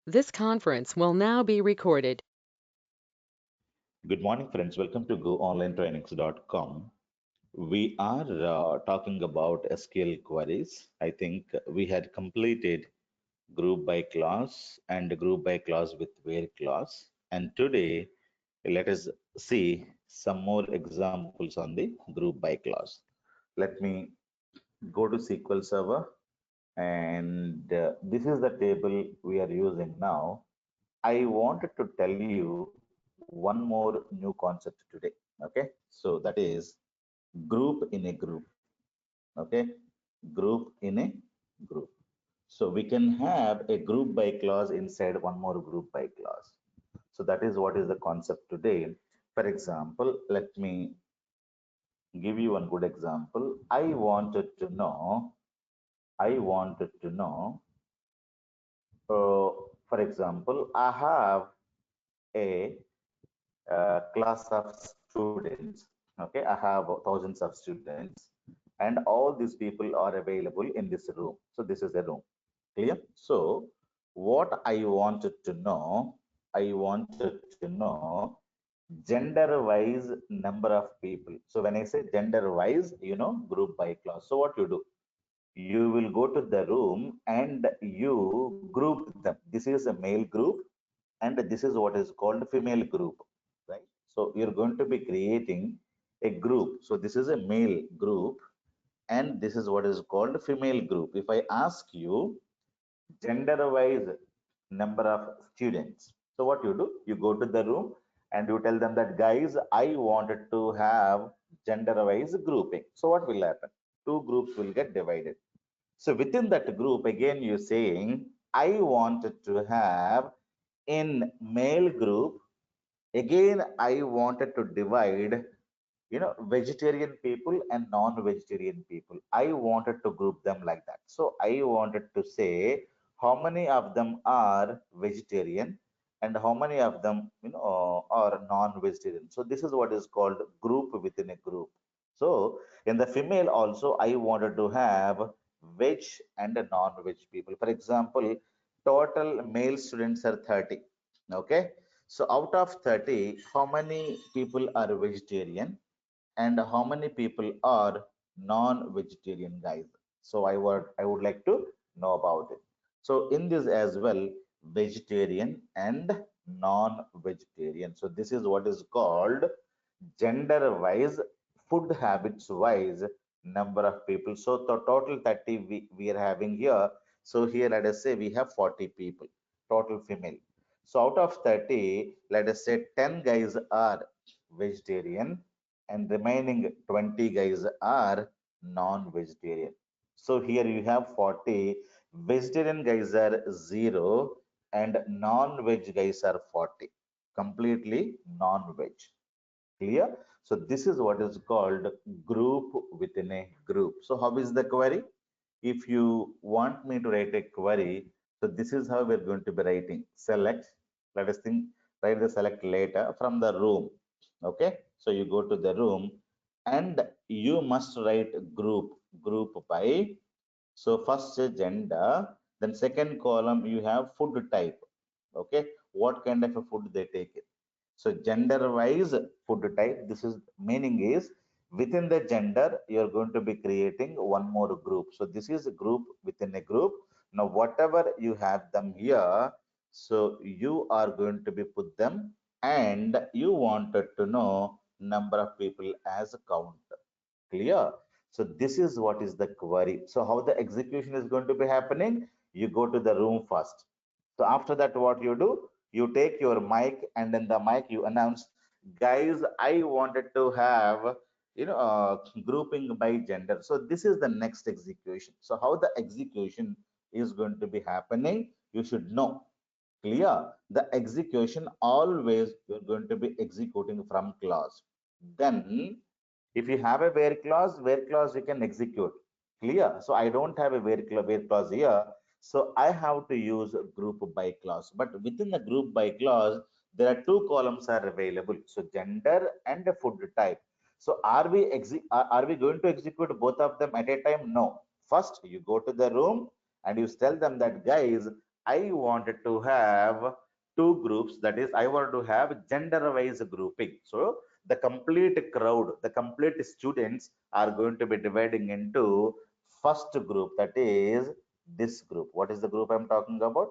This conference will now be recorded. Good morning, friends. Welcome to goonlinetrainings.com. We are talking about SQL queries. I think we had completed group by class and group by class with where class. And today, let us see some more examples on the group by class. Let me go to SQL Server, and this is the table we are using now. I wanted to tell you one more new concept today. Okay, so that is group in a group. Okay, group in a group. So we can have a group by clause inside one more group by clause. So that is what is the concept today. For example, let me give you one good example. I wanted to know, for example, I have a class of students. Okay, I have thousands of students, and all these people are available in this room. So this is a room. Clear? So what I wanted to know, I wanted to know gender-wise number of people. So when I say gender-wise, group by class. So what you do? You will go to the room and you group them. This is a male group, and this is what is called female group, right? So you're going to be creating a group. So this is a male group, and this is what is called female group. If I ask you gender wise number of students, so what you do, you go to the room and you tell them that, guys, I wanted to have gender wise grouping. So what will happen? Two groups will get divided. So within that group, again, you're saying, I wanted to have in male group, again, I wanted to divide, vegetarian people and non-vegetarian people. I wanted to group them like that. So I wanted to say how many of them are vegetarian and how many of them, are non-vegetarian. So this is what is called group within a group. So in the female also, I wanted to have veg and non-veg people. For example, total male students are 30. Okay, so out of 30, how many people are vegetarian and how many people are non-vegetarian, guys? So I would like to know about it. So in this as well, vegetarian and non-vegetarian. So this is what is called gender-wise, food habits-wise number of people. So the total 30 we are having here. So here let us say we have 40 people, total female. So out of 30, let us say 10 guys are vegetarian and remaining 20 guys are non-vegetarian. So here you have 40, vegetarian guys are 0 and non-veg guys are 40, completely non-veg. Clear? So this is what is called group within a group. So how is the query? If you want me to write a query, so this is how we're going to be writing. Select, let us think, write the select later from the room. Okay, so you go to the room and you must write group by. So first gender, then second column you have food type. Okay, what kind of a food they take it. So gender wise food type, this is meaning is within the gender, you're going to be creating one more group. So this is a group within a group. Now, whatever you have them here, so you are going to be put them and you wanted to know number of people as a count. Clear? So this is what is the query. So how the execution is going to be happening? You go to the room first. So after that, what you do? You take your mic and in the mic you announce, guys, I wanted to have, grouping by gender. So this is the next execution. So how the execution is going to be happening, you should know. Clear? The execution always you're going to be executing from clause. Then if you have a where clause you can execute. Clear? So I don't have a where clause here. So I have to use group by clause. But within the group by clause, there are two columns are available. So gender and the food type. So are we going to execute both of them at a time? No. First, you go to the room and you tell them that, guys, I wanted to have two groups. That is, I want to have gender-wise grouping. So the complete crowd, the complete students are going to be dividing into first group. That is this group. What is the group I'm talking about?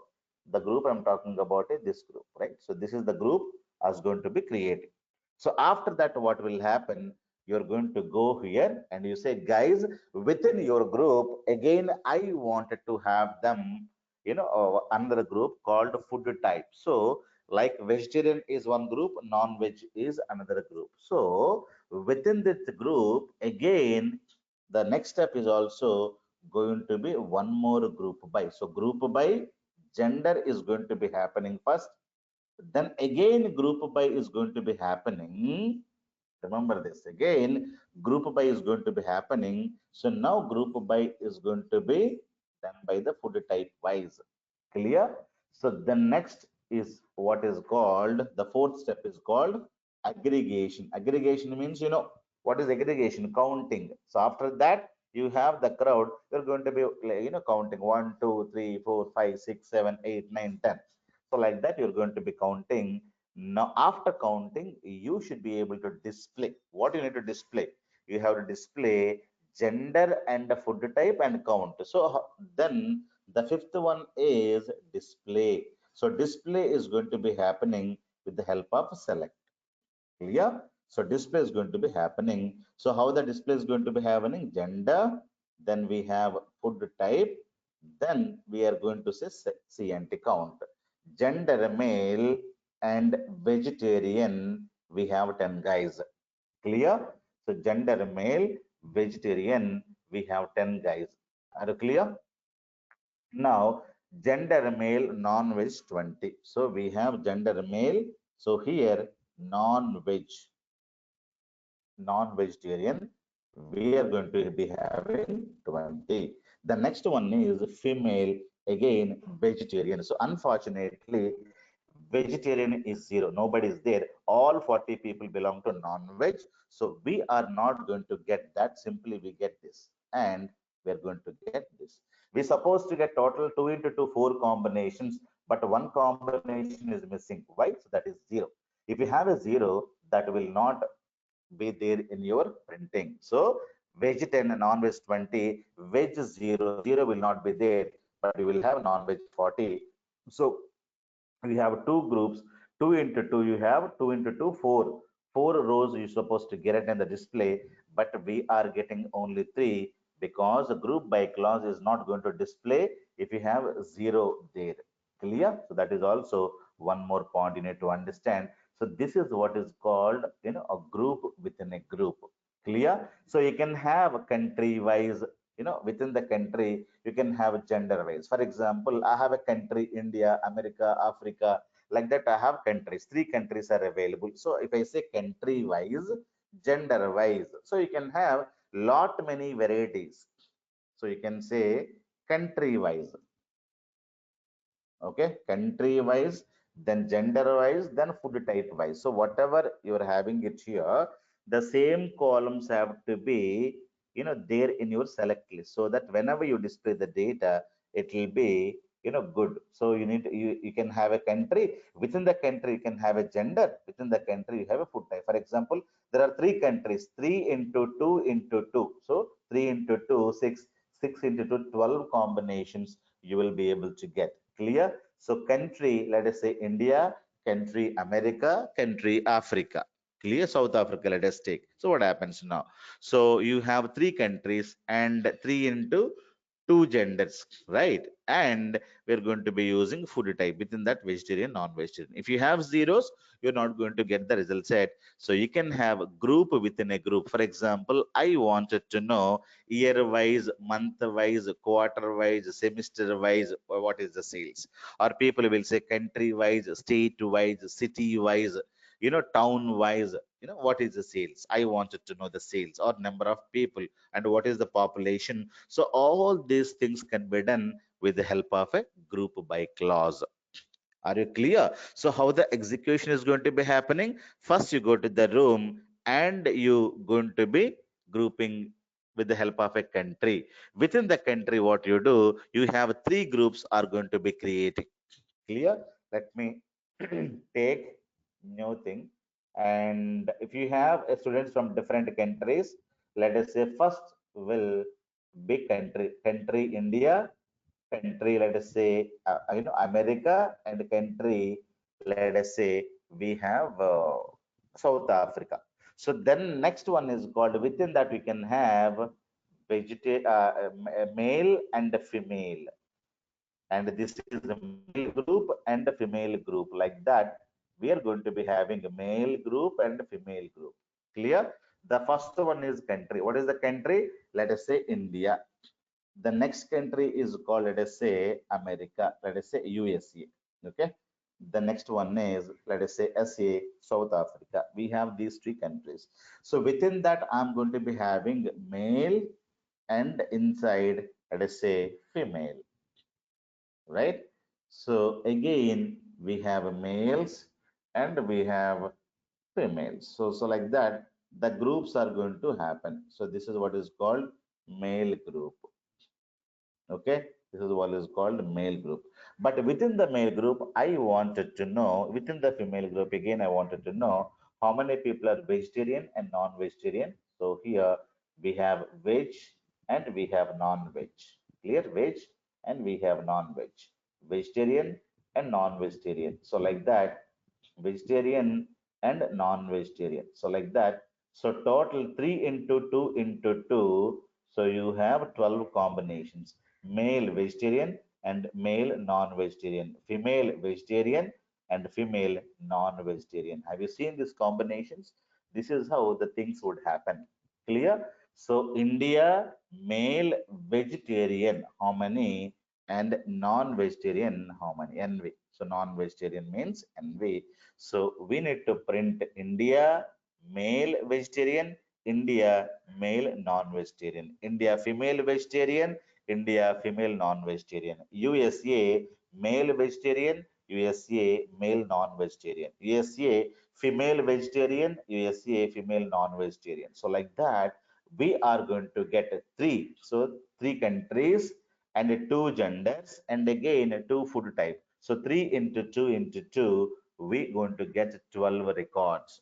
The group I'm talking about is this group, right? So this is the group I was going to be creating. So after that, what will happen? You're going to go here and you say, guys, within your group, again, I wanted to have them, another group called food type. So like vegetarian is one group, non-veg is another group. So within this group, again, the next step is also going to be one more group by. So group by gender is going to be happening first. Then again, group by is going to be happening. Remember this again, group by is going to be happening. So now group by is going to be done by the food type wise. Clear? So the next is what is called, the fourth step is called aggregation. Aggregation means, what is aggregation? Counting. So after that, you have the crowd, you're going to be, counting 1, 2, 3, 4, 5, 6, 7, 8, 9, 10. So like that, you're going to be counting. Now, after counting, you should be able to display. What you need to display? You have to display gender and the food type and count. So then the fifth one is display. So display is going to be happening with the help of select. Clear? So display is going to be happening. So how the display is going to be happening? Gender, then we have food type, then we are going to say CNT count. Gender male and vegetarian, we have 10 guys. Clear? So gender male, vegetarian, we have 10 guys. Are you clear? Now, gender male, non-veg 20. So we have gender male. So here, non-veg, non-vegetarian, we are going to be having 20. The next one is female, again, vegetarian. So unfortunately, vegetarian is zero. Nobody is there. All 40 people belong to non-veg. So we are not going to get that. Simply we get this. And we're going to get this. We're supposed to get total 2 into 2, 4 combinations, but one combination is missing. Why? So that is zero. If you have a zero, that will not be there in your printing. So veg 10 and non-veg 20, veg 0, 0 will not be there, but we will have non-veg 40. So we have two groups, 2 into 2, you have 2 into 2, 4. 4 rows you're supposed to get it in the display, but we are getting only 3 because the group by clause is not going to display if you have 0 there. Clear? So that is also one more point you need to understand. So this is what is called, a group within a group. Clear? So you can have country wise, within the country, you can have gender wise. For example, I have a country, India, America, Africa, like that. I have countries, 3 countries are available. So if I say country wise, gender wise, so you can have lot many varieties. So you can say country wise, okay, country wise, then gender wise, then food type wise. So whatever you're having it here, the same columns have to be, there in your select list, so that whenever you display the data, it will be, good. So you can have a country, within the country you can have a gender, within the country you have a food type. For example, there are 3 countries, 3 into 2 into 2, so 3 into 2, 6, 6 into 2, 12 combinations you will be able to get. Clear? So country, let us say India, country America, country Africa. Clear? South Africa, let us take. So what happens now? So you have 3 countries and 3 into 2 genders, right? And we're going to be using food type within that, vegetarian, non-vegetarian. If you have zeros, you're not going to get the result set. So you can have a group within a group. For example, I wanted to know year wise, month wise, quarter wise, semester wise, what is the sales? Or people will say country wise, state wise, city wise, town wise, what is the sales? I wanted to know the sales or number of people and what is the population. So all these things can be done with the help of a group by clause. Are you clear? So how the execution is going to be happening? First, you go to the room and you going to be grouping with the help of a country. Within the country, what you do, you have three groups are going to be created. Clear? Let me take new thing. And if you have students from different countries, let us say first will be country India, country let us say America, and country let us say we have South Africa. So then next one is called, within that we can have male and female, and this is a male group and a female group. Like that, we are going to be having a male group and a female group. Clear? The first one is country. What is the country? Let us say India. The next country is called, let us say, America. Let us say USA. Okay. The next one is, let us say, SA, South Africa. We have these three countries. So within that, I'm going to be having male, and inside, let us say, female, right? So again, we have males and we have females. So like that, the groups are going to happen. So this is what is called male group. Okay, this is what is called male group. But within the male group, I wanted to know, within the female group, again, I wanted to know how many people are vegetarian and non-vegetarian. So here we have veg and we have non-veg. Clear? Veg and we have non-veg. Vegetarian and non-vegetarian. So like that, vegetarian and non-vegetarian. So like that. So total 3 into 2 into 2. So you have 12 combinations. Male vegetarian and male non-vegetarian. Female vegetarian and female non-vegetarian. Have you seen these combinations? This is how the things would happen. Clear? So India, male vegetarian, how many? And non-vegetarian, how many? NV. So non-vegetarian means NV. So we need to print India, male vegetarian, India, male non-vegetarian, India, female vegetarian, India, female non-vegetarian, USA, male vegetarian, USA, male non-vegetarian, USA, female vegetarian, USA, female non-vegetarian. So like that, we are going to get three. So three countries and two genders, and again two food type. So 3 into 2 into 2, we going to get 12 records.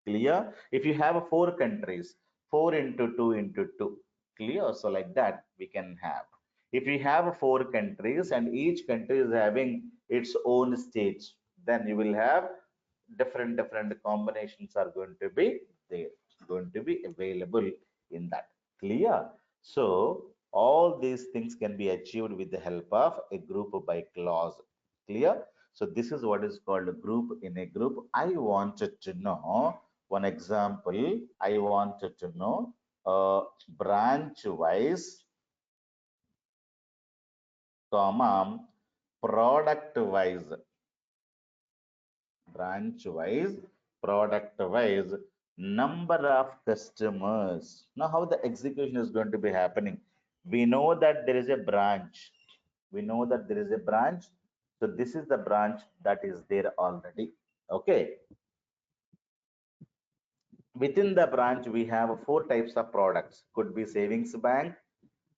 Clear? If you have four countries, 4 into 2 into 2. Clear? So like that we can have. If we have four countries and each country is having its own states, then you will have different combinations are going to be there, going to be available in that. Clear? So all these things can be achieved with the help of a group by clause. Clear? So this is what is called a group in a group. I wanted to know one example. I wanted to know branch wise, comma, product wise, branch wise, product wise, number of customers. Now how the execution is going to be happening? We know that there is a branch. We know that there is a branch. So this is the branch that is there already. Okay. Within the branch, we have four types of products. Could be savings bank,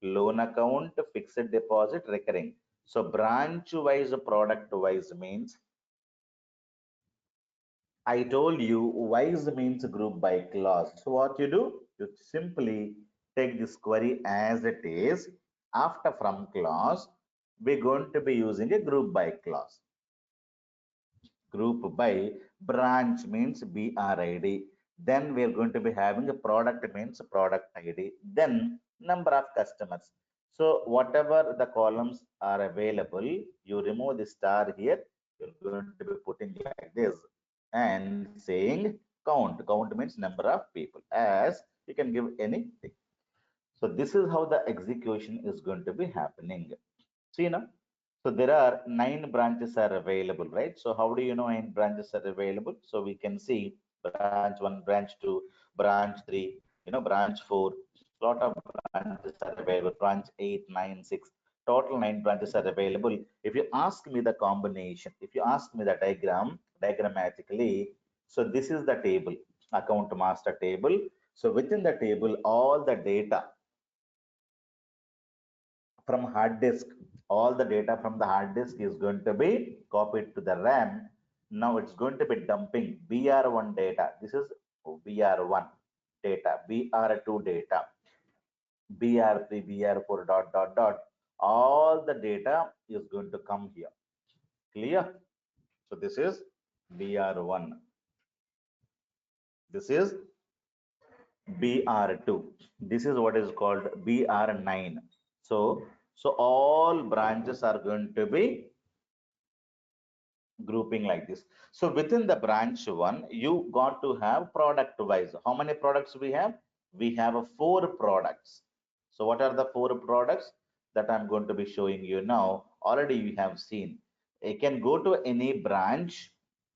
loan account, fixed deposit, recurring. So branch wise, product wise means, I told you wise means group by clause. So what you do? You simply take this query as it is. After from clause, we're going to be using a group by clause. Group by branch means BRID. Then we're going to be having a product means product ID. Then number of customers. So whatever the columns are available, you remove the star here. You're going to be putting like this and saying count. Count means number of people, as you can give anything. So this is how the execution is going to be happening. See now. So there are 9 branches are available, right? So how do you know 9 branches are available? So we can see branch 1, branch 2, branch 3, branch 4. Lot of branches are available. Branch 8, 9, 6. Total 9 branches are available. If you ask me the combination, if you ask me the diagrammatically, so this is the table, account master table. So within the table, all the data. from hard disk. All the data from the hard disk is going to be copied to the RAM. Now it's going to be dumping BR1 data. This is BR1 data, BR2 data, BR3, BR4, dot, dot, dot. All the data is going to come here. Clear? So this is BR1. This is BR2. This is what is called BR9. So all branches are going to be grouping like this. So within the branch one, you got to have product wise. How many products we have? We have four products. So what are the four products that I'm going to be showing you now? Already you have seen. You can go to any branch.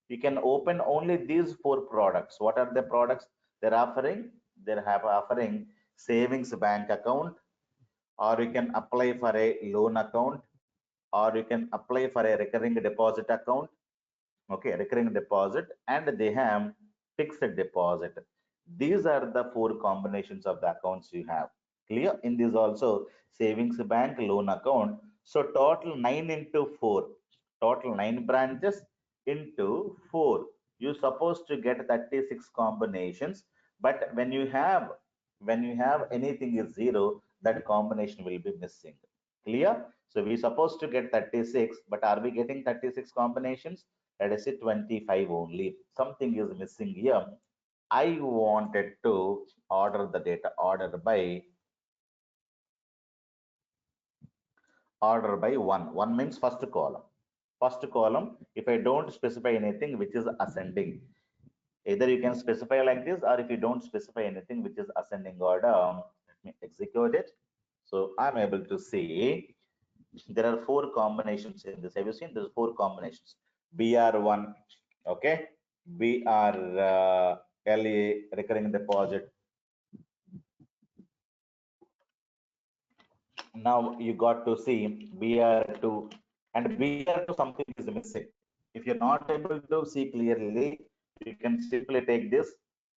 You can open only these four products. What are the products they're offering? Offering savings bank account, or you can apply for a loan account, or you can apply for a recurring deposit account. Okay, recurring deposit, and they have fixed deposit. These are the four combinations of the accounts you have. Clear? In this also savings bank, loan account. So total 9 into 4, total 9 branches into 4, you supposed to get 36 combinations. But when you have anything is zero, that combination will be missing. Clear? So we supposed to get 36, but are we getting 36 combinations? Let us say 25 only. Something is missing here. I wanted to order the data, order by one. One means first column. First column, if I don't specify anything which is ascending, either you can specify like this, or if you don't specify anything which is ascending order, let me execute it. So I'm able to see there are four combinations in this. Have you seen? There's four combinations. BR1, okay, BR recurring deposit. Now you got to see BR2, and BR2 something is missing. If you're not able to see clearly, you can simply take this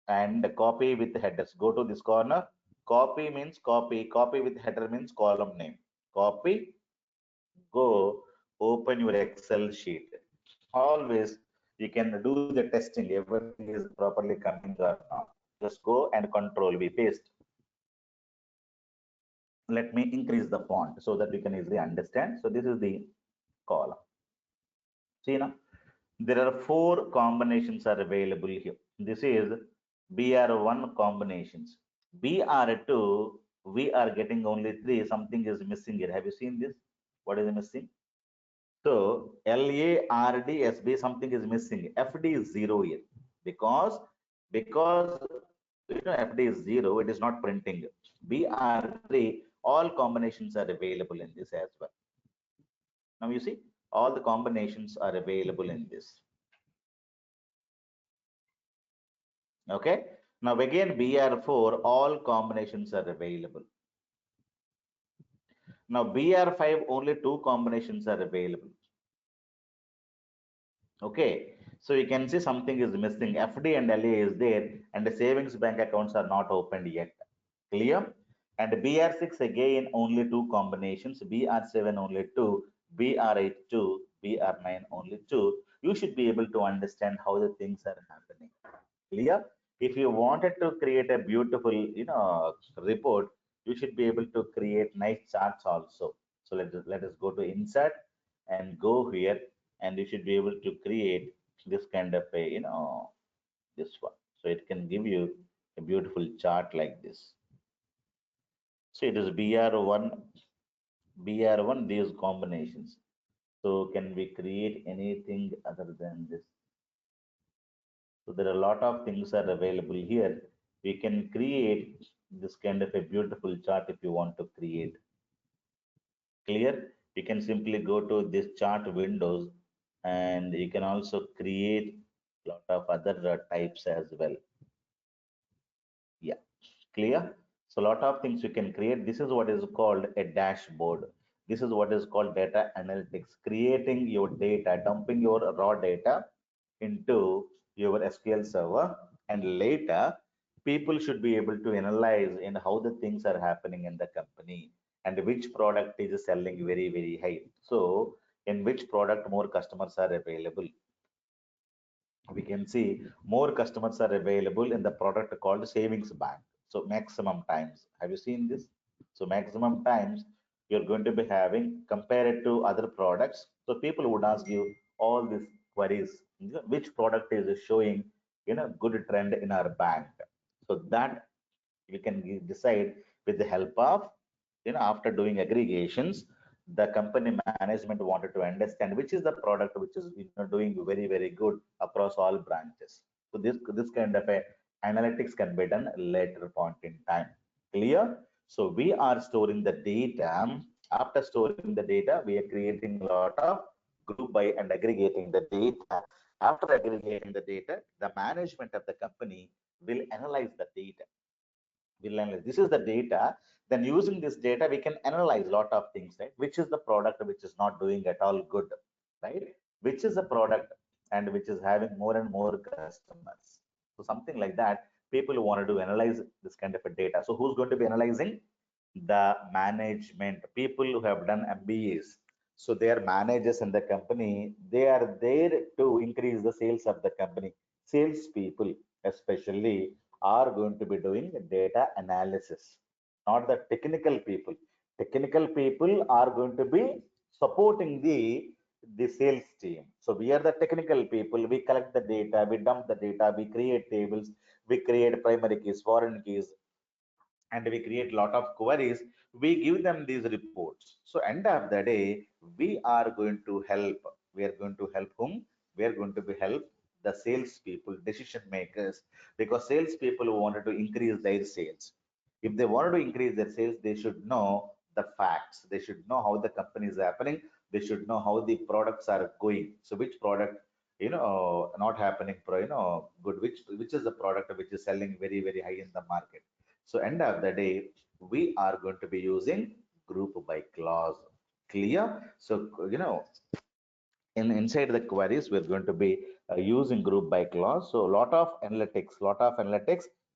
and copy with headers. Go to this corner. Copy means copy. Copy with header means column name. Copy. Go open your Excel sheet. Always you can do the testing. Everything is properly coming or not. Just go and control V paste. Let me increase the font so that we can easily understand. So this is the column. See now, there are four combinations are available here. This is BR1 combinations. BR2, we are getting only three. Something is missing here. Have you seen this? What is missing? So LARDSB something is missing. FD is zero here because FD is zero, it is not printing. BR3, all combinations are available in this as well. Now you see all the combinations are available in this. Okay. Now again BR4, all combinations are available. Now BR5, only two combinations are available. Okay, so you can see something is missing. FD and LA is there, and the savings bank accounts are not opened yet. Clear? And BR6 again only two combinations. BR7 only two. BR8 two. BR9 only two. You should be able to understand how the things are happening. Clear? If you wanted to create a beautiful, report, you should be able to create nice charts also. So let us go to insert and go here, and you should be able to create this kind of a, this one. So it can give you a beautiful chart like this. So it is BR1, these combinations. So can we create anything other than this? So there are a lot of things are available here. We can create this kind of a beautiful chart if you want to create. Clear? You can simply go to this chart windows, and you can also create a lot of other types as well. Yeah, clear? So a lot of things you can create. This is what is called a dashboard. This is what is called data analytics, creating your data, dumping your raw data into your SQL server, and later people should be able to analyze in how the things are happening in the company. and which product is selling very, very high. So in which product more customers are available, we can see more customers are available in the product called savings bank. So maximum times. Have you seen this? So maximum times you're going to be having compared to other products. So people would ask you all these queries. Which product is showing good trend in our bank? So that we can decide with the help of after doing aggregations, the company management wanted to understand which is the product which is doing very, very good across all branches. So this kind of a analytics can be done later point in time. Clear? So we are storing the data. After storing the data, we are creating a lot of group by and aggregating the data. After aggregating the data, the management of the company will analyze the data. We'll analyze. This is the data. Then using this data, we can analyze a lot of things, right? Which is the product which is not doing at all good, right? Which is the product and which is having more and more customers. So something like that. People wanted to analyze this kind of a data. So who's going to be analyzing? The management, people who have done MBAs. So they are managers in the company. They are there to increase the sales of the company. Sales people, especially, are going to be doing data analysis, not the technical people. Technical people are going to be supporting the sales team. So we are the technical people. We collect the data, we dump the data, we create tables, we create primary keys, foreign keys, and we create a lot of queries. We give them these reports. So end of the day, we are going to help. We are going to help whom? We are going to be help the sales people, decision makers, because sales people wanted to increase their sales. If they wanted to increase their sales, they should know the facts. They should know how the company is happening. They should know how the products are going. So which product not happening good, which is the product which is selling very, very high in the market. So end of the day, we are going to be using group by clause. Clear? So inside the queries, we're going to be using group by clause. So lot of analytics.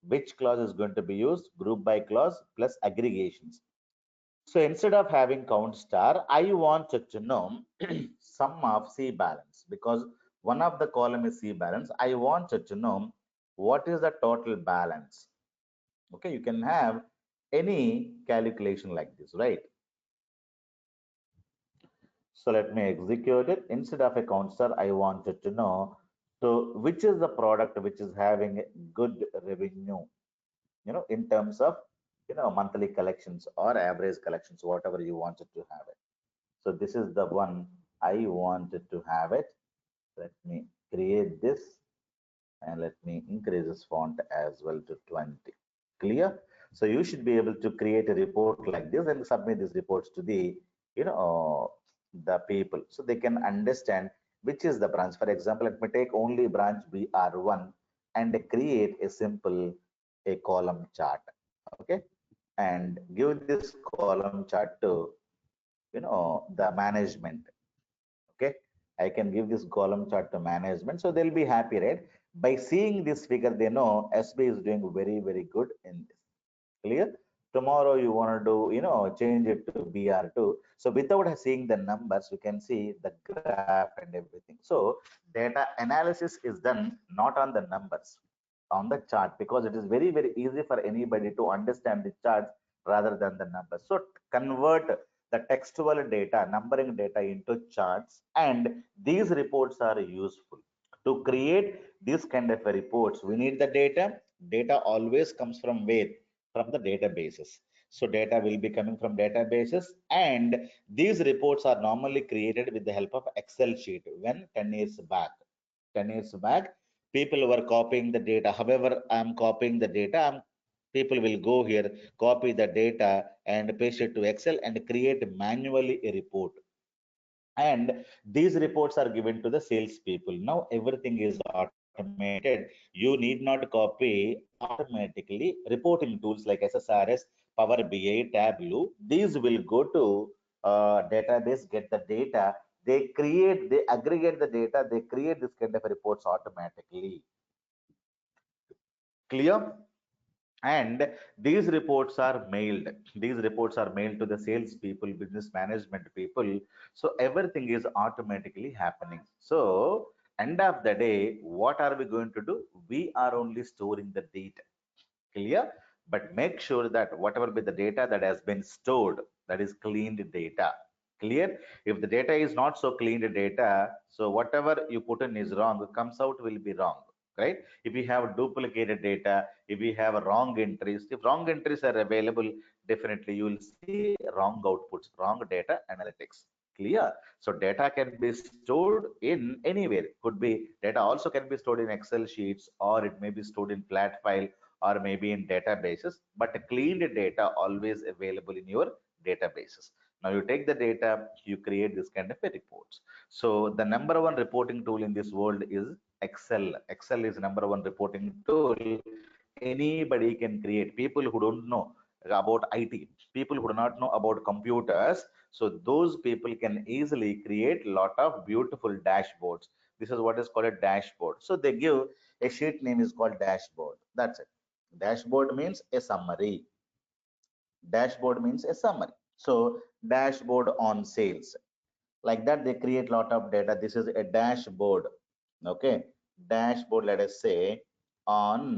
Which clause is going to be used? Group by clause plus aggregations. So instead of having count star, I wanted to know sum of C balance, because one of the column is C balance. I wanted to know what is the total balance. Okay, you can have any calculation like this, right? So let me execute it. Instead of a constant, I wanted to know, so which is the product which is having good revenue, in terms of, monthly collections or average collections, whatever you wanted to have it. So this is the one I wanted to have it. Let me create this and let me increase this font as well to 20. Clear? So you should be able to create a report like this and submit these reports to the people, so they can understand which is the branch. For example, let me take only branch BR1 and create a simple a column chart. Okay, and give this column chart to the management. Okay, I can give this column chart to management, so they'll be happy, right? By seeing this figure, they know SB is doing very, very good in this. Clear? Tomorrow you want to do, change it to BR2. So without seeing the numbers, you can see the graph and everything. So data analysis is done not on the numbers, on the chart, because it is very, very easy for anybody to understand the charts rather than the numbers. So convert the textual data, numbering data into charts, and these reports are useful. To create this kind of a reports, we need the data. Data always comes from where? From the databases. So data will be coming from databases, and these reports are normally created with the help of Excel sheet. When 10 years back, 10 years back, people were copying the data. However, I'm copying the data. People will go here, copy the data and paste it to Excel and create manually a report. And these reports are given to the sales people. Now everything is automated. You need not copy. Automatically reporting tools like SSRS, Power BI, Tableau, these will go to database, get the data. They aggregate the data, they create this kind of reports automatically. Clear? And these reports are mailed to the sales people, business management people. So everything is automatically happening. So end of the day, what are we going to do? We are only storing the data. Clear? But make sure that whatever be the data that has been stored, that is cleaned data. Clear? If the data is not so cleaned data, so whatever you put in is wrong, comes out will be wrong, right? If you have duplicated data, if you have wrong entries, if wrong entries are available, definitely you will see wrong outputs, wrong data analytics. Clear? So data can be stored in anywhere. Could be data also can be stored in Excel sheets, or it may be stored in flat file, or maybe in databases, but cleaned data always available in your databases. Now you take the data, you create this kind of a reports. So the number one reporting tool in this world is Excel. Excel is number one reporting tool anybody can create. People who don't know about IT, people who do not know about computers, so those people can easily create lot of beautiful dashboards. This is what is called a dashboard. So they give a sheet name is called dashboard. That's it. Dashboard means a summary. Dashboard means a summary. So dashboard on sales, like that they create lot of data. This is a dashboard. Okay, dashboard, let us say, on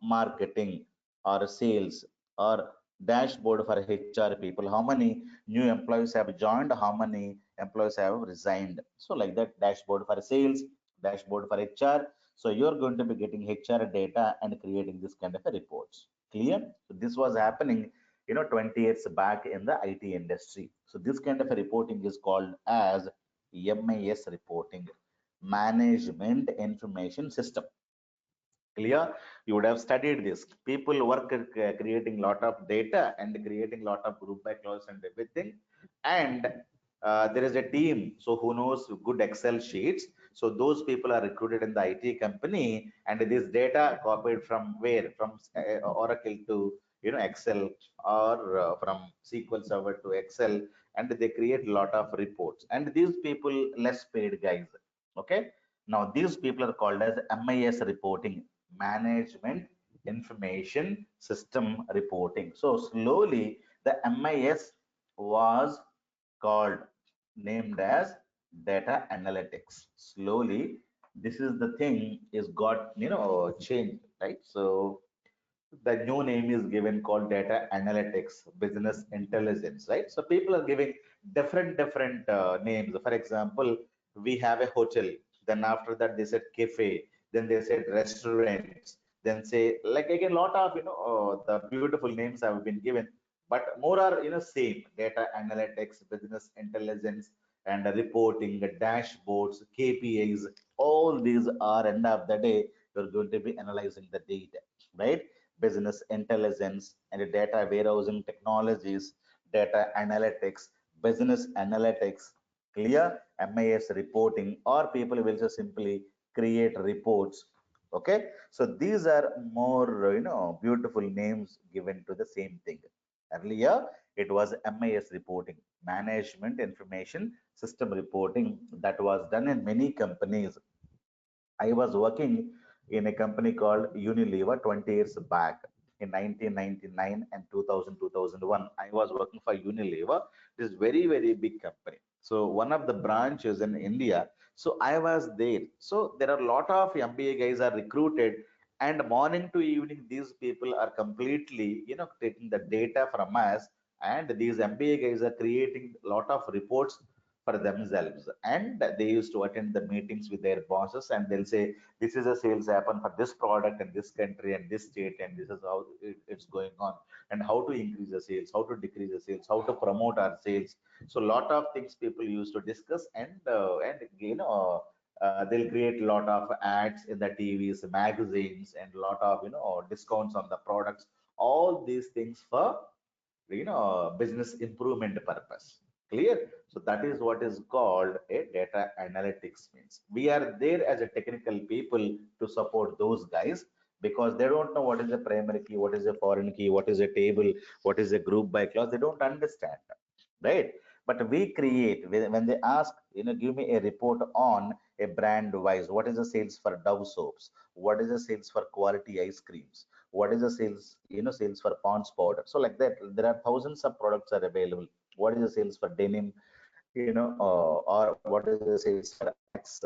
marketing or sales, or dashboard for HR people, how many new employees have joined, how many employees have resigned. So like that, dashboard for sales, dashboard for HR. So you're going to be getting HR data and creating this kind of a reports. Clear? So this was happening 20 years back in the IT industry. So this kind of a reporting is called as MIS reporting, Management Information System. Clear? You would have studied this. People work creating lot of data and creating lot of group by clause and everything. And there is a team so who knows good Excel sheets. So those people are recruited in the IT company, and this data copied from where? From Oracle to Excel, or from SQL Server to Excel, and they create a lot of reports. And these people less paid guys. Okay. Now these people are called as MIS reporting, Management Information System Reporting. So slowly the MIS was called, named as data analytics. Slowly this is the thing is got changed, right? So the new name is given called data analytics, business intelligence, right? So people are giving different names. For example, we have a hotel, then after that they said cafe, then they said restaurants, then say, like, again, lot of the beautiful names have been given, but more are same: data analytics, business intelligence, and reporting, dashboards, KPIs. All these are, end of the day, you're going to be analyzing the data, right? Business intelligence and data warehousing technologies, data analytics, business analytics. Clear? MIS reporting, or people will just simply create reports. Okay, so these are more beautiful names given to the same thing. Earlier it was MIS reporting, Management Information System Reporting, that was done in many companies. I was working in a company called Unilever 20 years back in 1999 and 2000, 2001. I was working for Unilever. This very big company. So one of the branches in India. So I was there. So there are a lot of MBA guys are recruited, and morning to evening, these people are completely, taking the data from us, and these MBA guys are creating a lot of reports for themselves, and they used to attend the meetings with their bosses, and they'll say, this is a sales happen for this product in this country and this state, and this is how it's going on, and how to increase the sales, how to decrease the sales, how to promote our sales. So a lot of things people used to discuss, and they'll create a lot of ads in the TVs, magazines, and a lot of discounts on the products. All these things for business improvement purpose. Clear? So that is what is called a data analytics means. We are there as a technical people to support those guys, because they don't know what is a primary key, what is a foreign key, what is a table, what is a group by clause. They don't understand, right? But we create, when they ask, give me a report on a brand wise, what is the sales for Dove soaps, what is the sales for quality ice creams, what is the sales, sales for Pond's powder. So like that, there are thousands of products are available. What is the sales for denim, or what is the sales for Axe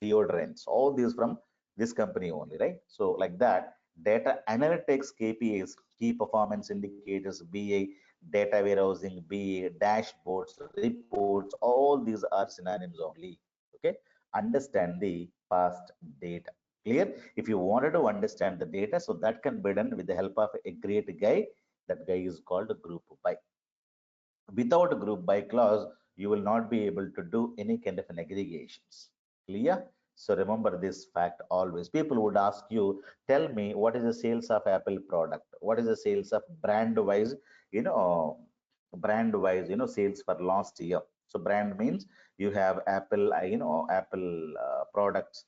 deodorants, all these from this company only, right? So like that, data analytics KPIs, key performance indicators, BA, data warehousing, BA, dashboards, reports, all these are synonyms only. Okay, understand the past data. Clear? If you wanted to understand the data, so that can be done with the help of a great guy. That guy is called group by. Without a group by clause, you will not be able to do any kind of an aggregations. Clear? So remember this fact always. People would ask you, tell me what is the sales of Apple product? What is the sales of brand wise, you know, sales for last year. So brand means you have Apple, Apple products,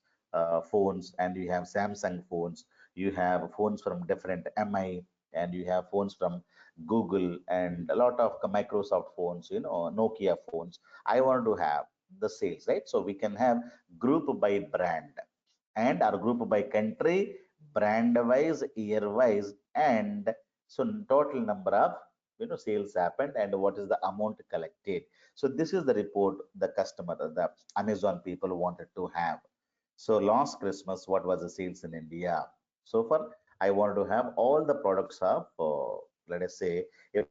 phones, and you have Samsung phones. You have phones from different MI, and you have phones from Google, and a lot of Microsoft phones, Nokia phones. I want to have the sales, right? So we can have group by brand and our group by country, brand wise, year wise, and so total number of sales happened and what is the amount collected. So this is the report the customer, the Amazon people wanted to have. So last Christmas, what was the sales in India? So far, I wanted to have all the products of, let us say, a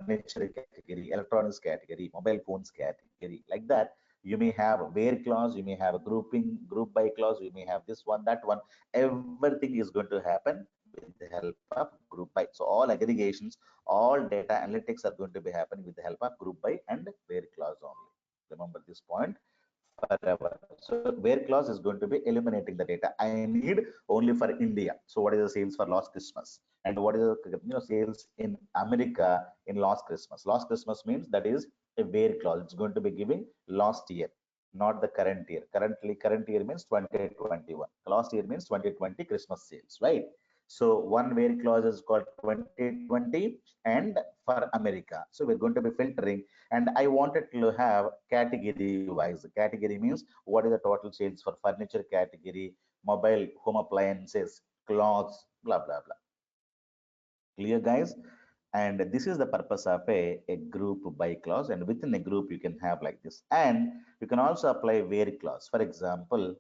furniture category, electronics category, mobile phones category, like that. You may have a where clause, you may have a grouping, group by clause, you may have this one, that one. Everything is going to happen with the help of group by. So all aggregations, all data analytics are going to be happening with the help of group by and where clause only. Remember this point forever. So where clause is going to be eliminating the data. I need only for India. So what is the sales for last Christmas? And what is the sales in America in last Christmas? Last Christmas means that is a where clause. It's going to be giving last year, not the current year. Current year means 2021. Last year means 2020 Christmas sales, right? So one where clause is called 2020 and for America. So we're going to be filtering, and I wanted to have category wise. Category means what is the total sales for furniture category, mobile home appliances, clothes, blah blah blah. Clear, guys? And this is the purpose of a group by clause, and within a group you can have like this, and you can also apply where clause. For example,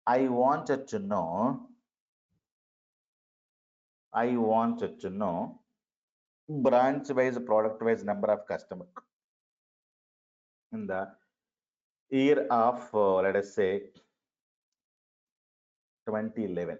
I wanted to know, I wanted to know branch wise, product wise number of customer in the year of, let us say, 2011.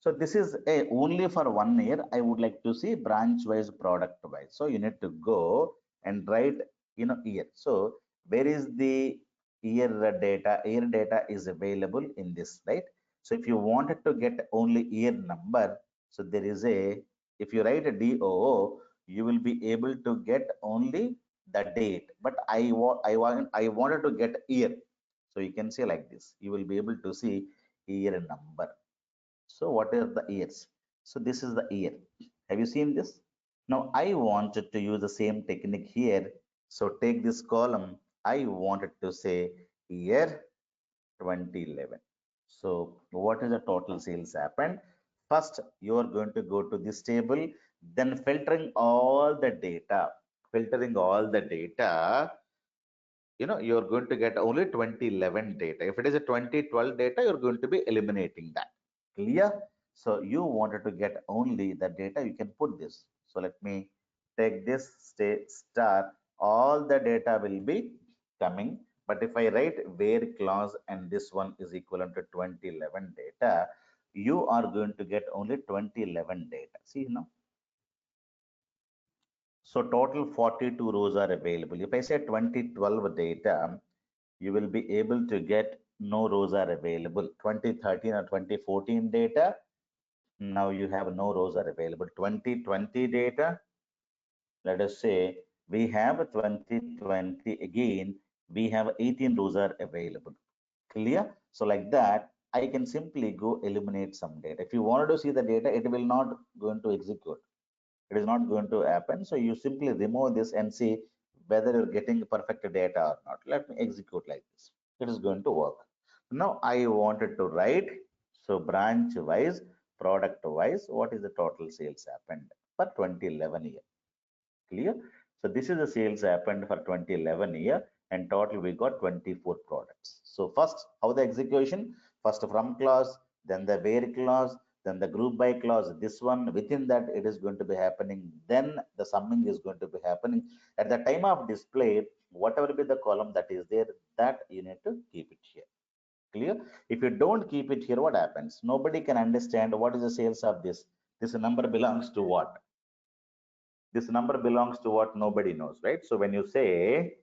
So this is a only for 1 year. I would like to see branch wise, product wise. So you need to go and write, year. So where is the year data? Year data is available in this, right? So if you wanted to get only year number, so there is a, if you write a DOO, you will be able to get only the date. But I wanted to get year. So you can say like this. You will be able to see year number. So what are the years? So this is the year. Have you seen this? Now I wanted to use the same technique here. So take this column. I wanted to say year 2011. So what is the total sales happened? First, you are going to go to this table, then filtering all the data. Filtering all the data, you're going to get only 2011 data. If it is a 2012 data, you're going to be eliminating that. Clear? So you wanted to get only the data, you can put this. So let me take this, stay star, all the data will be coming. But if I write where clause and this one is equivalent to 2011 data, you are going to get only 2011 data. See now. So total 42 rows are available. If I say 2012 data, you will be able to get no rows are available. 2013 or 2014 data, now you have no rows are available. 2020 data, let us say we have 2020 again, we have 18 rows are available. Clear? So like that, I can simply go eliminate some data. If you wanted to see the data, it will not going to execute. It is not going to happen. So you simply remove this and see whether you're getting perfect data or not. Let me execute like this. It is going to work. Now I wanted to write, so branch wise, product wise, what is the total sales happened for 2011 year? Clear? So this is the sales happened for 2011 year, and total we got 24 products. So first, how the execution? First from clause, then the where clause, then the group by clause. This one within that it is going to be happening. Then the summing is going to be happening. At the time of display, whatever be the column that is there, that you need to keep it here. Clear? If you don't keep it here, what happens? Nobody can understand what is the sales of this. This number belongs to what? This number belongs to what? Nobody knows, right? So when you say,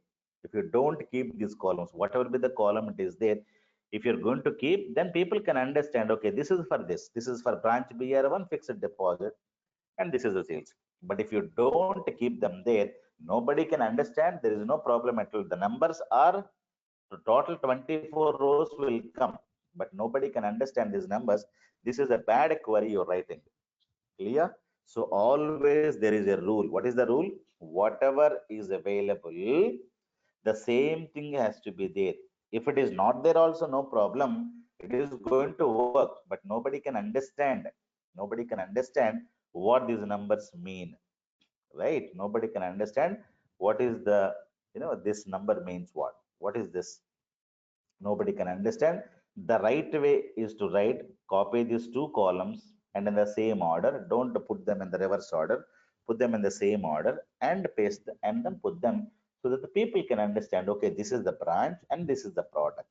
if you don't keep these columns, whatever be the column it is there, if you're going to keep, then people can understand, okay, this is for this is for branch BR1 fixed deposit, and this is the sales. But if you don't keep them there, nobody can understand. There is no problem at all. The numbers are total 24 rows will come, but nobody can understand these numbers. This is a bad query you're writing. Clear? So always there is a rule. What is the rule? Whatever is available, the same thing has to be there. If it is not there also, no problem. It is going to work, but nobody can understand. Nobody can understand what these numbers mean, right? Nobody can understand what is the, this number means what. What is this? Nobody can understand. The right way is to write, copy these two columns and in the same order. Don't put them in the reverse order. Put them in the same order and paste and then put them, so that the people can understand, okay, this is the branch and this is the product.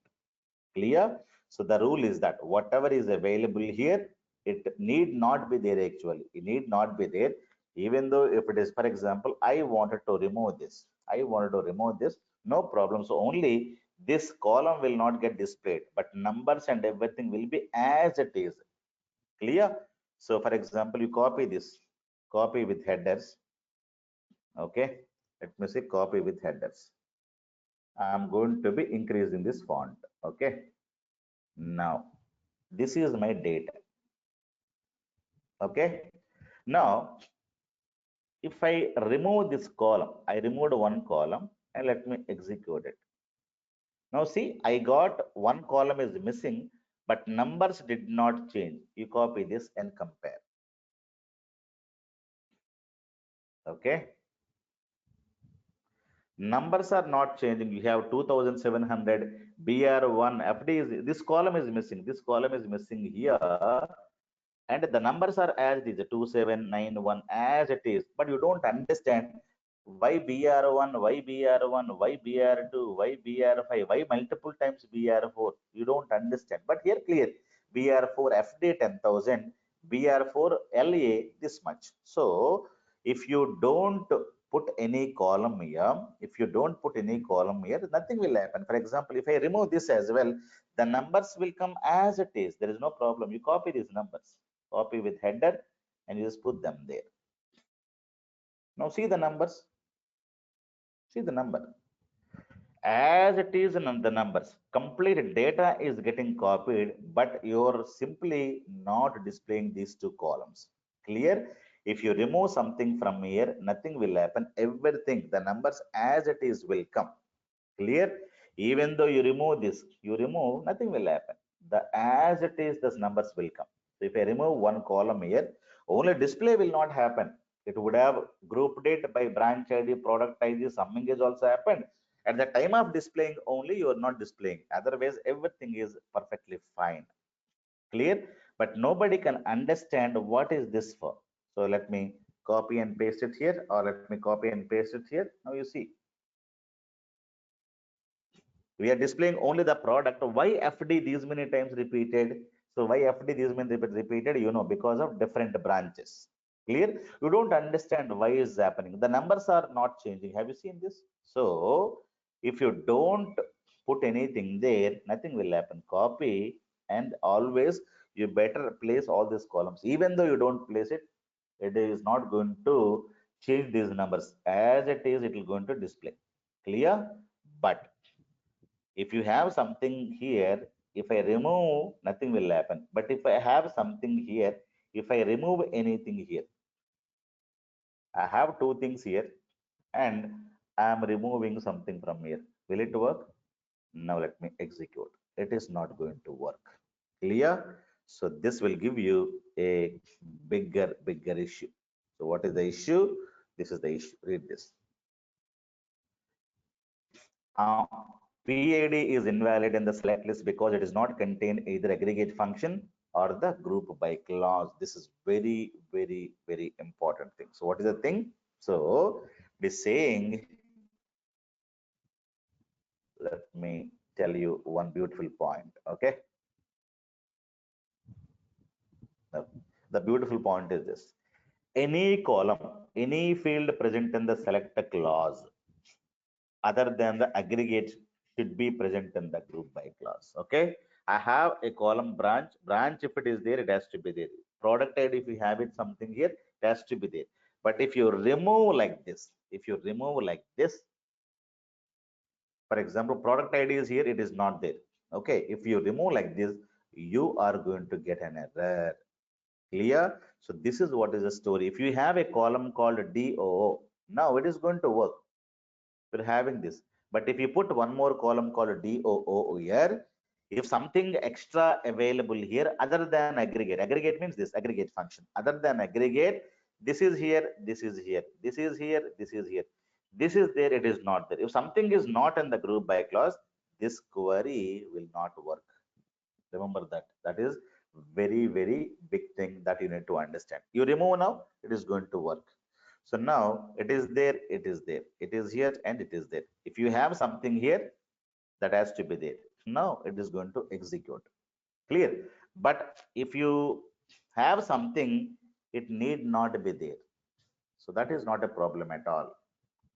Clear? So the rule is that whatever is available here, it need not be there actually. It need not be there. Even though if it is, for example, I wanted to remove this. I wanted to remove this, no problem. So only this column will not get displayed, but numbers and everything will be as it is. Clear? So for example, you copy this, copy with headers. Okay. Let me say copy with headers. I'm going to be increasing this font. Okay. Now, this is my data. Okay. Now, if I remove this column, I removed one column and let me execute it. Now see, I got one column is missing, but numbers did not change. You copy this and compare. Okay. Numbers are not changing. You have 2700 BR1 FD is, this column is missing. This column is missing here, and the numbers are as it is, 2791 as it is, but you don't understand why BR1, why BR1, why BR2, why BR5, why multiple times BR4. You don't understand, but here clear, BR4 FD 10,000, BR4 LA this much. So if you don't put any column here, if you don't put any column here, nothing will happen. For example, if I remove this as well, the numbers will come as it is. There is no problem. You copy these numbers, copy with header, and you just put them there. Now see the numbers. See the number as it is in the numbers. Complete data is getting copied, but you're simply not displaying these two columns. Clear? If you remove something from here, nothing will happen. Everything, the numbers as it is will come. Clear? Even though you remove this, you remove, nothing will happen. The as it is, those numbers will come. So if I remove one column here, only display will not happen. It would have grouped it by branch ID, product ID, summing is also happened. At the time of displaying only, you are not displaying. Otherwise, everything is perfectly fine. Clear? But nobody can understand what is this for. So let me copy and paste it here, or let me copy and paste it here. Now you see, we are displaying only the product. Why FD these many times repeated? So why FD these many repeated? Because of different branches. Clear? You don't understand why is happening. The numbers are not changing. Have you seen this? So if you don't put anything there, nothing will happen. Copy, and always you better place all these columns. Even though you don't place it, it is not going to change these numbers. As it is, it will going to display. Clear? But if you have something here, if I remove, nothing will happen. But if I have something here, if I remove anything here, I have two things here, and I am removing something from here, will it work? Now let me execute. It is not going to work. Clear? So this will give you a bigger issue. So what is the issue? This is the issue. Read this. uh, PID is invalid in the select list because it does not contain either aggregate function or the group by clause. This is very important thing. So what is the thing? So it is saying, let me tell you one beautiful point. Okay. Now, the beautiful point is this: any column, any field present in the select clause other than the aggregate should be present in the group by clause. Okay. I have a column branch. If it is there, it has to be there. Product ID, if you have it something here, it has to be there. But if you remove like this, for example, product ID is here, it is not there. Okay. If you remove like this, you are going to get an error. Clear? So this is what is the story. If you have a column called DOO, now it is going to work. We're having this. But if you put one more column called DOO here, if something extra available here other than aggregate means this aggregate function, other than aggregate, this is here, this is here, this is here, this is here, this is there, it is not there. If something is not in the group by clause, this query will not work. Remember that. That is very big thing that you need to understand. You remove now, it is going to work. So now it is there, it is there, it is here, and it is there. If you have something here, that has to be there. Now it is going to execute. Clear? But if you have something, it need not be there. So that is not a problem at all.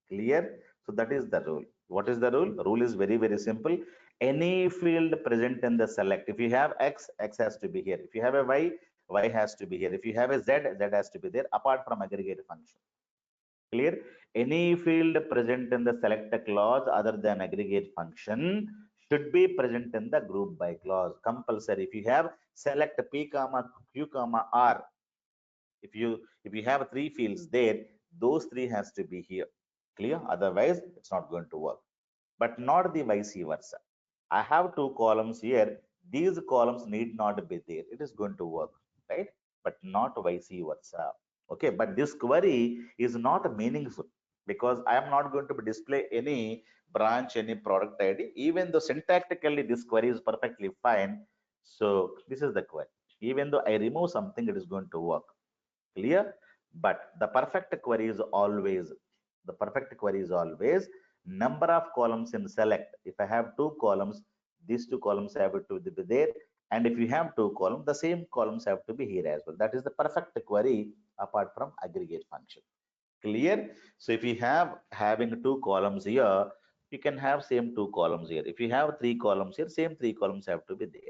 Clear? So that is the rule. What is the rule? The rule is very simple. Any field present in the select, if you have X, X has to be here. If you have a Y, Y has to be here. If you have a Z, Z has to be there, apart from aggregate function. Clear? Any field present in the select clause other than aggregate function should be present in the group by clause. Compulsory. If you have select P comma Q comma R, if you have three fields there, those three has to be here. Clear? Otherwise it's not going to work. But not the vice versa. I have two columns here, these columns need not be there, it is going to work, right? But not vice versa. Okay, but this query is not meaningful because I am not going to display any branch, any product ID, even though syntactically this query is perfectly fine. So this is the query. Even though I remove something, it is going to work. Clear? But the perfect query is always number of columns in select. If I have two columns, these two columns have to be there, and if you have two columns, the same columns have to be here as well. That is the perfect query apart from aggregate function. Clear? So if you have having two columns here, you can have same two columns here. If you have three columns here, same three columns have to be there.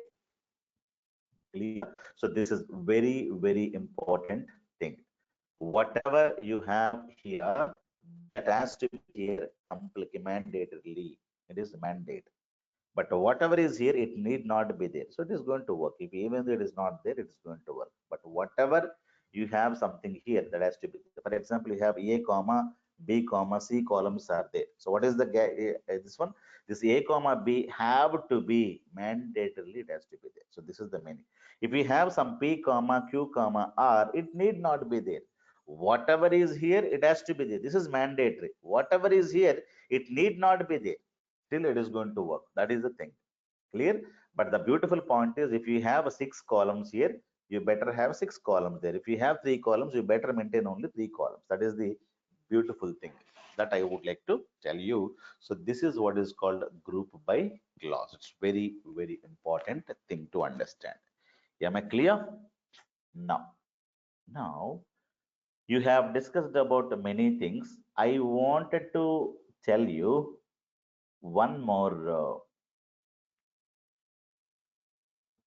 Clear? So this is very important thing. Whatever you have here, that has to be here mandatorily. It is mandate. But whatever is here, it need not be there. So it is going to work. If even though it is not there, it is going to work. But whatever you have something here, that has to be there. For example, you have A comma B comma C columns are there. So what is the this one? This A comma B have to be mandatorily, it has to be there. So this is the meaning. If we have some P comma Q comma R, it need not be there. Whatever is here, it has to be there. This is mandatory. Whatever is here, it need not be there. Still it is going to work. That is the thing. Clear? But the beautiful point is, if you have six columns here, you better have six columns there. If you have three columns, you better maintain only three columns. That is the beautiful thing that I would like to tell you. So this is what is called group by clause. It's very important thing to understand. Am I clear? Now you have discussed about many things. I wanted to tell you one more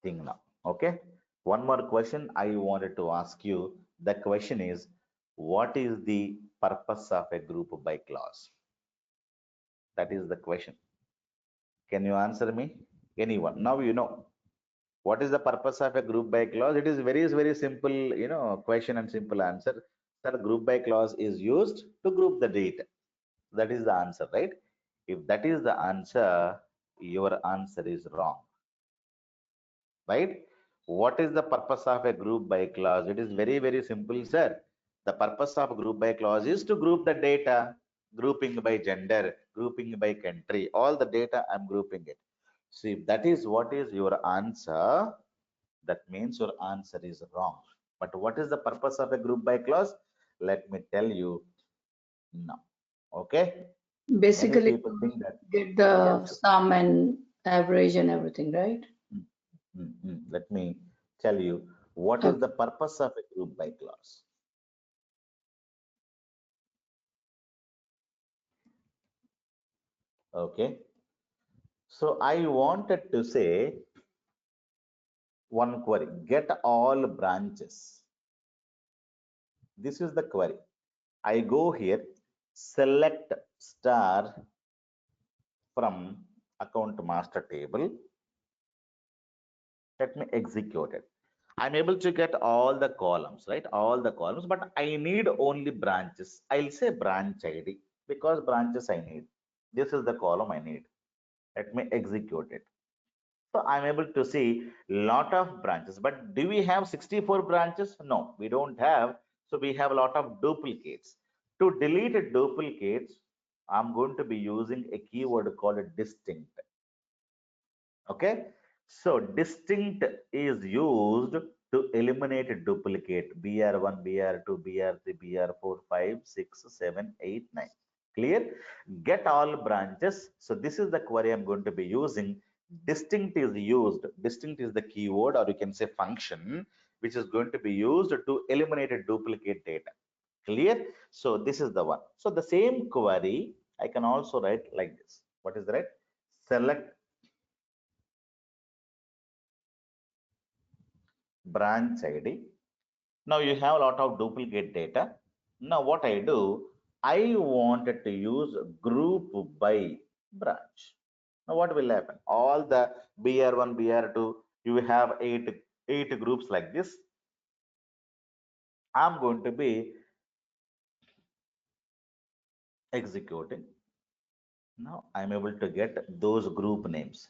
thing now. Okay. One more question I wanted to ask you. The question is, what is the purpose of a group by clause? That is the question. Can you answer me? Anyone? Now you know. What is the purpose of a group by clause? It is very simple, question and simple answer. Sir, group by clause is used to group the data. That is the answer, right? If that is the answer, your answer is wrong, right? What is the purpose of a group by clause? It is very, very simple, sir. The purpose of group by clause is to group the data, grouping by gender, grouping by country, all the data I'm grouping it. See, if that is what is your answer, that means your answer is wrong. But what is the purpose of a group by clause? Let me tell you now. Okay? Many Basically, people think that, get yes. the sum and average and everything, right? Let me tell you what is Okay. the purpose of a group by clause. Okay. So I wanted to say one query, get all branches. This is the query. I go here, select star from account master table. Let me execute it. I'm able to get all the columns, right? All the columns, but I need only branches. I'll say branch ID because branches I need. This is the column I need. Let me execute it. So I'm able to see lot of branches, but do we have 64 branches? No, we don't have. So we have a lot of duplicates. To delete duplicates, I'm going to be using a keyword called distinct. Okay, so distinct is used to eliminate a duplicate br1 br2 br3 br4 5 6 7 8 9. Clear? Get all branches. So this is the query I'm going to be using. Distinct is used, distinct is the keyword, or you can say function, which is going to be used to eliminate a duplicate data. Clear? So this is the one. So the same query I can also write like this. What is the right? Select branch ID. Now you have a lot of duplicate data. Now what I do, I wanted to use group by branch. Now what will happen? All the BR1, BR2, you have eight groups like this. I'm going to be executing. Now I'm able to get those group names.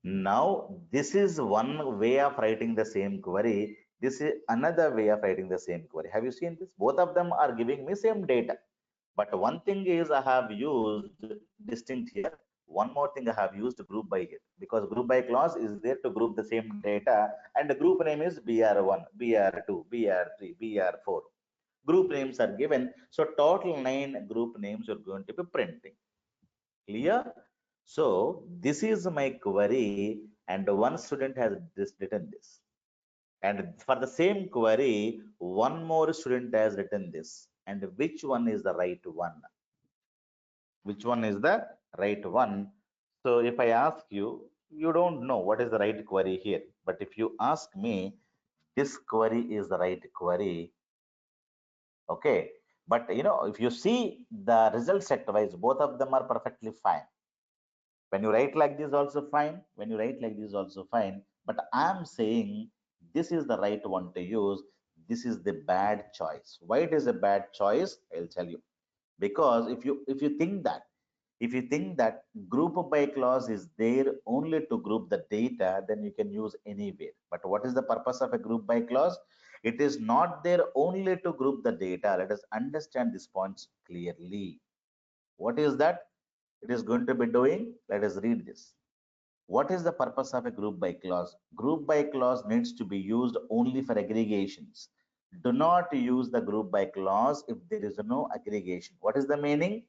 Now this is one way of writing the same query. This is another way of writing the same query. Have you seen this? Both of them are giving me same data. But one thing is I have used distinct here. One more thing I have used group by here because group by clause is there to group the same data and the group name is BR1, BR2, BR3, BR4. Group names are given. So total 9 group names you're going to be printing. Clear? So this is my query and one student has written this. And for the same query, one more student has written this. And which one is the right one? Which one is the right one? So if I ask you, you don't know what is the right query here. But if you ask me, this query is the right query. Okay. But if you see the result set wise, both of them are perfectly fine. When you write like this also fine. When you write like this also fine. But I'm saying this is the right one to use. This is the bad choice. Why it is a bad choice? I'll tell you. Because if you think that group by clause is there only to group the data, then you can use anywhere. But what is the purpose of a group by clause? It is not there only to group the data. Let us understand this points clearly. What is that it is going to be doing? Let us read this. What is the purpose of a group by clause? Group by clause needs to be used only for aggregations. Do not use the group by clause if there is no aggregation. What is the meaning?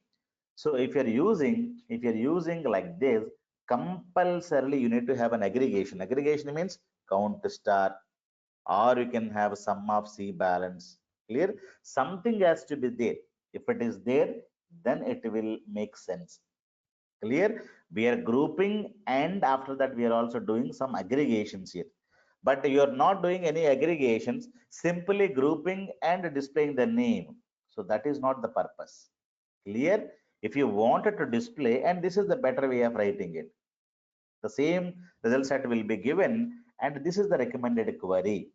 So if you're using like this, compulsorily you need to have an aggregation. Aggregation means count star, or you can have sum of C balance. Clear? Something has to be there. If it is there, then it will make sense. Clear? We are grouping and after that we are also doing some aggregations here. But you are not doing any aggregations, simply grouping and displaying the name. So that is not the purpose. Clear? If you wanted to display, and this is the better way of writing it, the same result set will be given and this is the recommended query.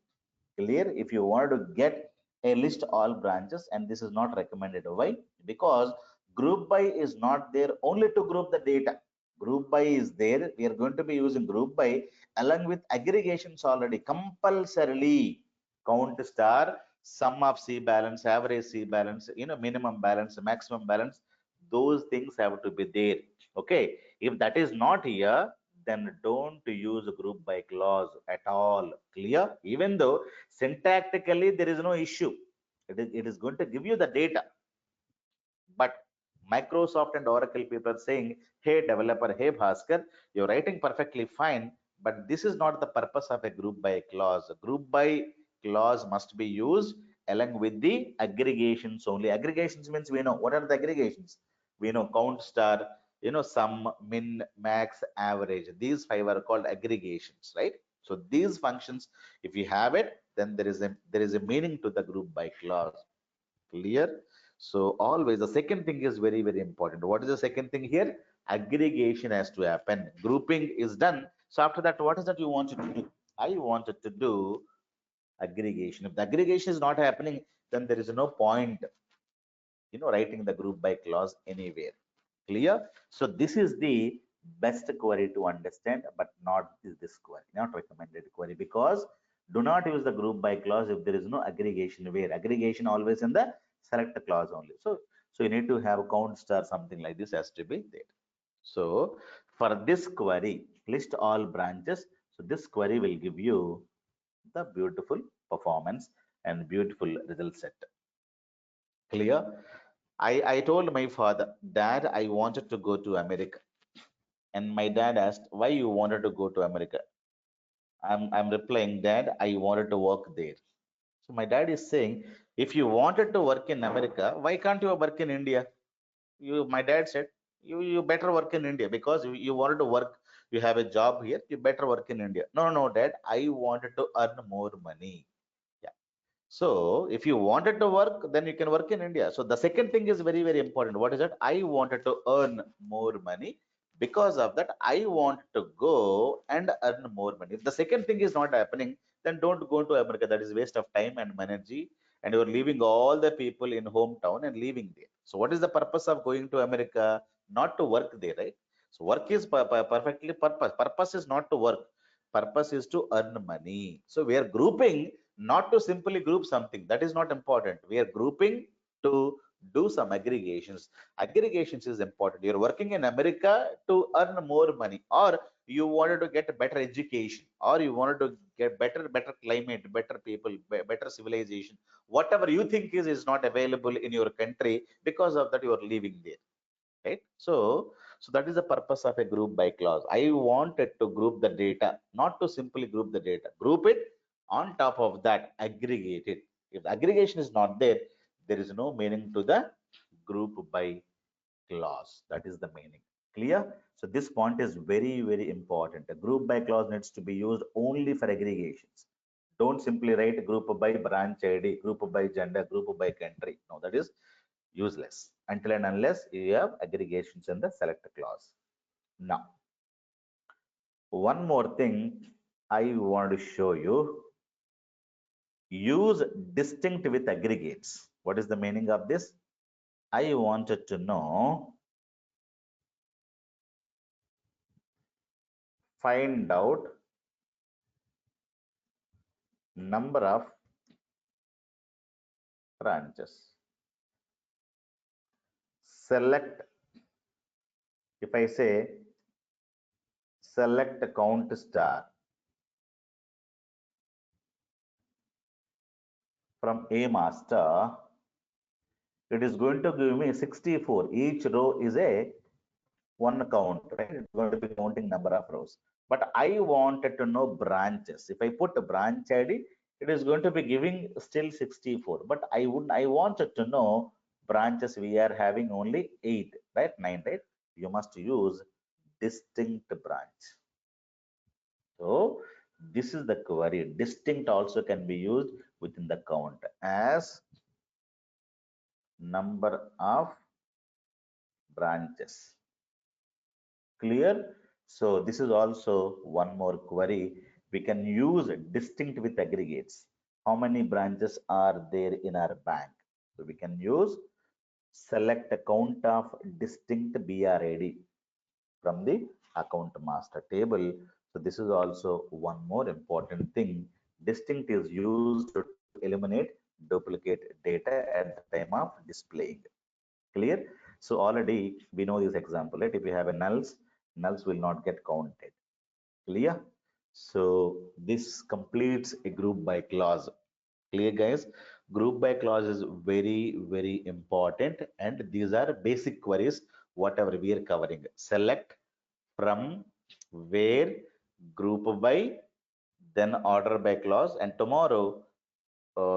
Clear? If you want to get a list all branches, and this is not recommended. Why? Because group by is not there only to group the data. Group by is there. We are going to be using group by along with aggregations already. Compulsorily count star, sum of C balance, average C balance, minimum balance, maximum balance. Those things have to be there. Okay. If that is not here, then don't use a group by clause at all. Clear? Even though syntactically there is no issue. It is going to give you the data. But Microsoft and Oracle people are saying, hey developer, hey Bhaskar, you're writing perfectly fine, but this is not the purpose of a group by clause. A group by clause must be used along with the aggregations only. Aggregations means we know what are the aggregations. We know count star, sum, min, max, average. These five are called aggregations, right? So these functions, if you have it, then there is a meaning to the group by clause. Clear? So always the second thing is very, very important. What is the second thing here? Aggregation has to happen. Grouping is done. So after that, what is that you wanted to do? I wanted to do aggregation. If the aggregation is not happening, then there is no point, writing the group by clause anywhere. Clear? So this is the best query to understand, but not this query, not recommended query, because do not use the group by clause if there is no aggregation, where aggregation always in the select clause only. So you need to have count star, something like this has to be there. So for this query, list all branches. So this query will give you the beautiful performance and beautiful result set. Clear? I told my father, Dad, I wanted to go to America. And my dad asked, why you wanted to go to America? I'm replying, Dad, I wanted to work there. So my dad is saying, if you wanted to work in America, why can't you work in India? My dad said, you better work in India because you wanted to work, you have a job here, you better work in India. No, no, Dad, I wanted to earn more money. Yeah. So if you wanted to work, then you can work in India. So the second thing is very, very important. What is that? I wanted to earn more money. Because of that, I want to go and earn more money. If the second thing is not happening, then don't go to America. That is waste of time and energy. And you're leaving all the people in hometown and leaving there. So what is the purpose of going to America? Not to work there, right? So work is perfectly purpose. Purpose is not to work. Purpose is to earn money. So we are grouping not to simply group something. That is not important. We are grouping to do some aggregations. Aggregations is important. You're working in America to earn more money, or you wanted to get a better education, or you wanted to get better climate, better people, better civilization. Whatever you think is not available in your country, because of that you are leaving there, right? So that is the purpose of a group by clause. I wanted to group the data, not to simply group the data, group it, on top of that aggregate it. If the aggregation is not there, there is no meaning to the group by clause. That is the meaning. Clear? So this point is very, very important. A group by clause needs to be used only for aggregations. Don't simply write group by branch ID, group by gender, group by country. No, that is useless until and unless you have aggregations in the select clause. Now, one more thing I want to show you. Use distinct with aggregates. What is the meaning of this? I wanted to know, find out number of branches. Select, if I say select count star from A master, it is going to give me 64. Each row is a one count, right? It's going to be counting number of rows. But I wanted to know branches. If I put a branch ID, it is going to be giving still 64. But I wanted to know branches. We are having only 8, right? 9, right? You must use distinct branch. So this is the query. Distinct also can be used within the count as number of branches. Clear? So this is also one more query. We can use distinct with aggregates. How many branches are there in our bank? So we can use select a count of distinct BRAD from the account master table. So this is also one more important thing. Distinct is used to eliminate duplicate data at the time of displaying. Clear? So already we know this example, right? If you have a nulls will not get counted. Clear? So this completes a group by clause. Clear, guys? Group by clause is very, very important, and these are basic queries, whatever we are covering. Select, from, where, group by, then order by clause. And tomorrow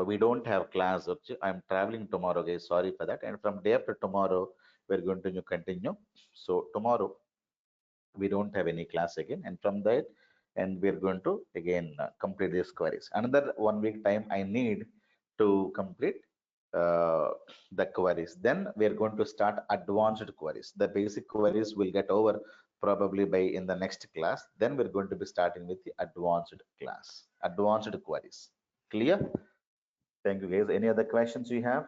we don't have class. Okay? I'm traveling tomorrow, guys. Sorry for that. And from day after tomorrow, we're going to continue. So tomorrow we don't have any class again, and from that, and we're going to again complete these queries. Another 1 week time I need to complete uh, the queries. Then we're going to start advanced queries. The basic queries will get over probably by in the next class. Then we're going to be starting with the advanced queries. Clear? Thank you, guys. Any other questions you have?